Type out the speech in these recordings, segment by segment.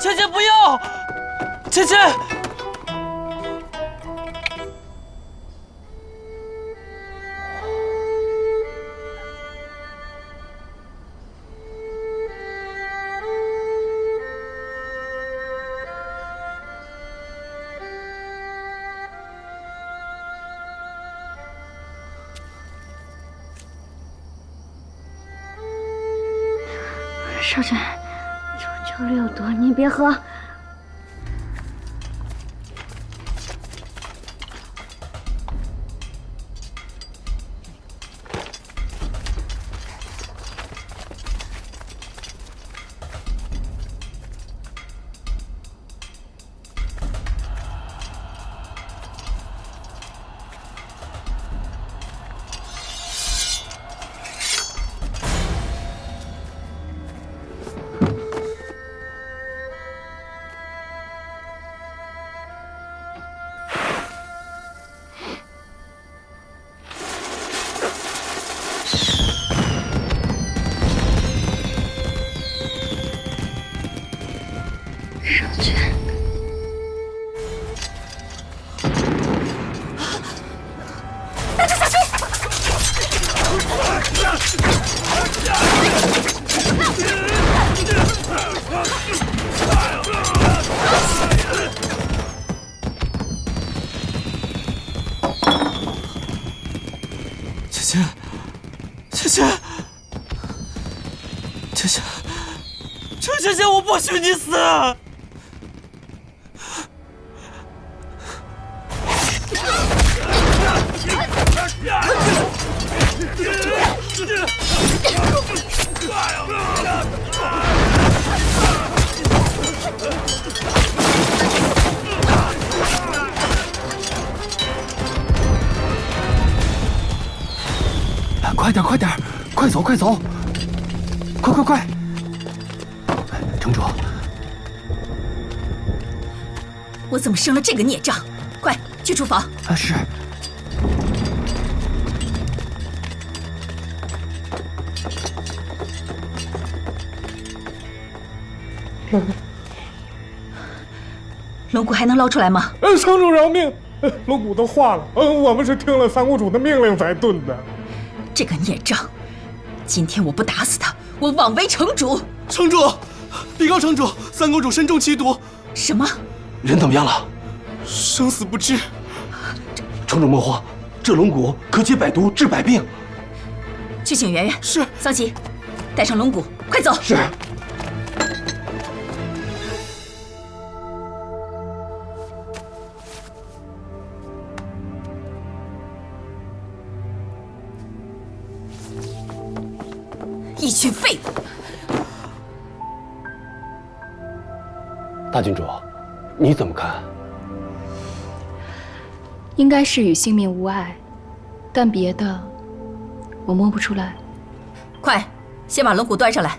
芊芊不要，芊芊。 少珍，酒里有毒，你别喝。芊芊，我不许你死！快点，快点，快走，快走！快快快！城主，我怎么生了这个孽障？快去厨房！是。龙骨还能捞出来吗？城主饶命！龙骨都化了。我们是听了三公主的命令才炖的。这个孽障！今天我不打死他，我枉为城主！城主，禀告城主，三公主身中奇毒。什么？人怎么样了？生死不知。城主莫慌，这龙骨可解百毒，治百病。去请圆圆。是。桑琪，带上龙骨，快走。是。一群废物！大郡主，你怎么看？应该是与性命无碍，但别的我摸不出来。快，先把龙骨端上来。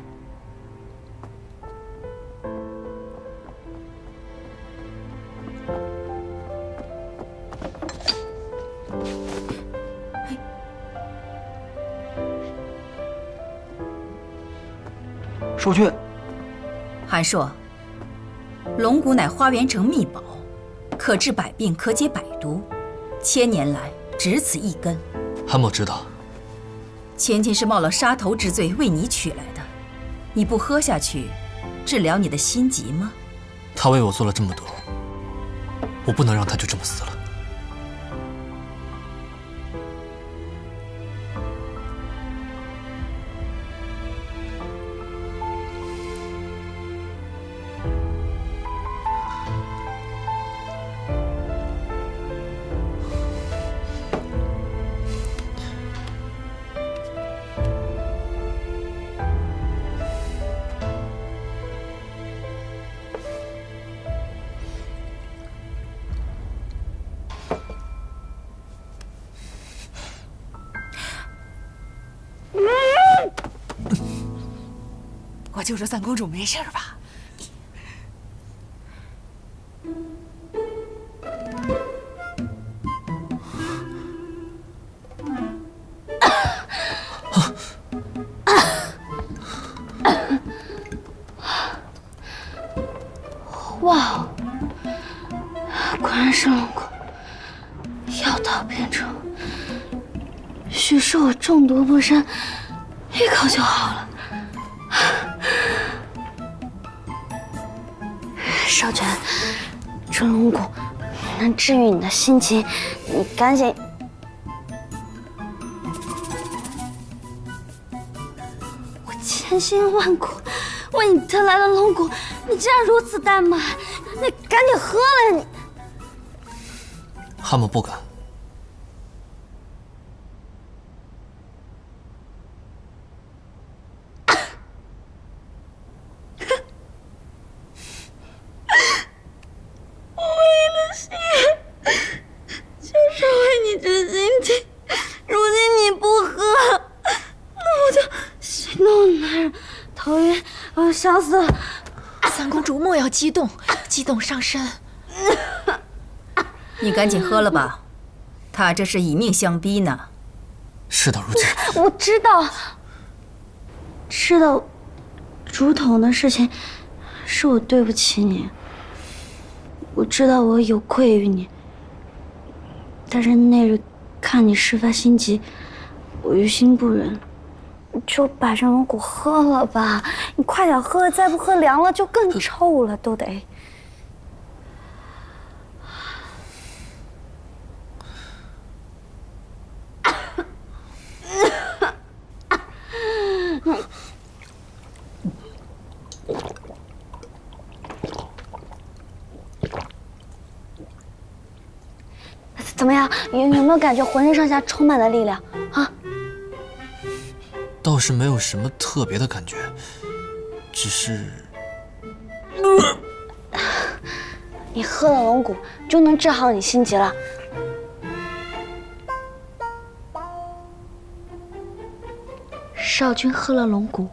淑君，韩硕，龙骨乃花园城秘宝，可治百病，可解百毒，千年来只此一根。韩某知道。芊芊是冒了杀头之罪为你取来的，你不喝下去，治疗你的心疾吗？他为我做了这么多，我不能让他就这么死了。我就说三公主没事吧？哇哦，果然是龙骨，药到病除。许是我中毒不深，一口就好了。少泉，这龙骨能治愈你的心情，你赶紧。我千辛万苦为你得来的龙骨，你竟然如此怠慢，你赶紧喝了你！蛤蟆不敢。想死了！三公主莫要激动，激动伤身。你赶紧喝了吧，他这是以命相逼呢。事到如今，我知道竹筒的事情是我对不起你，我知道我有愧于你，但是那日看你事发心急，我于心不忍。就把这龙骨喝了吧，你快点喝，再不喝凉了就更臭了，都得。怎么样？有没有感觉浑身上下充满了力量啊？倒是没有什么特别的感觉，只是……你喝了龙骨就能治好你心急了。少君喝了龙骨，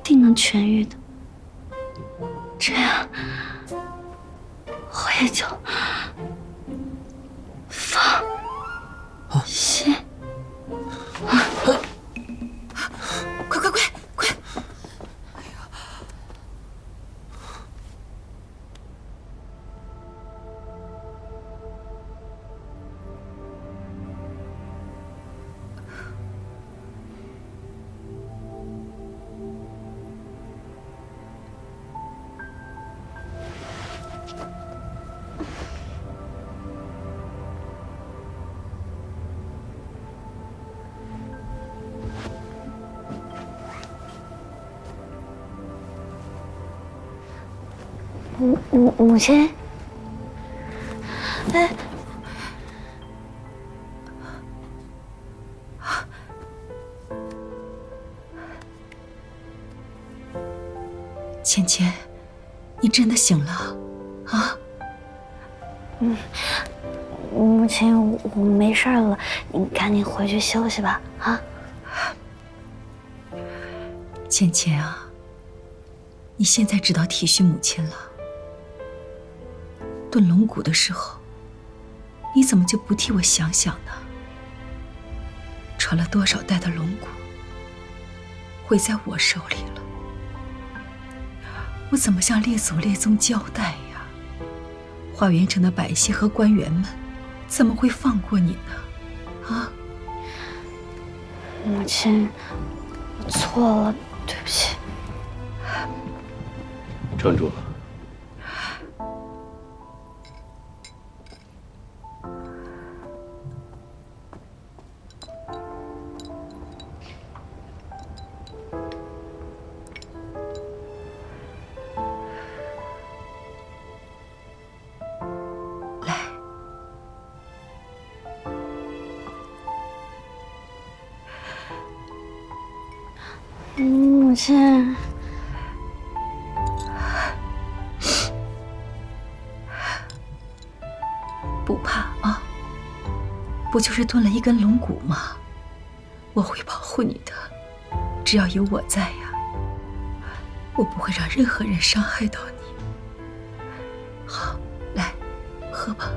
定能痊愈的。这样，我也就放心。快！母亲，哎，芊芊，你真的醒了啊？母亲，我没事了，你赶紧回去休息吧，啊。芊芊啊，你现在知道体恤母亲了。炖龙骨的时候，你怎么就不替我想想呢？传了多少代的龙骨，毁在我手里了，我怎么向列祖列宗交代呀？花园城的百姓和官员们怎么会放过你呢？啊！母亲，我错了，对不起。撑住。母亲，不怕啊，不就是炖了一根龙骨吗？我会保护你的，只要有我在呀，我不会让任何人伤害到你。好，来，喝吧。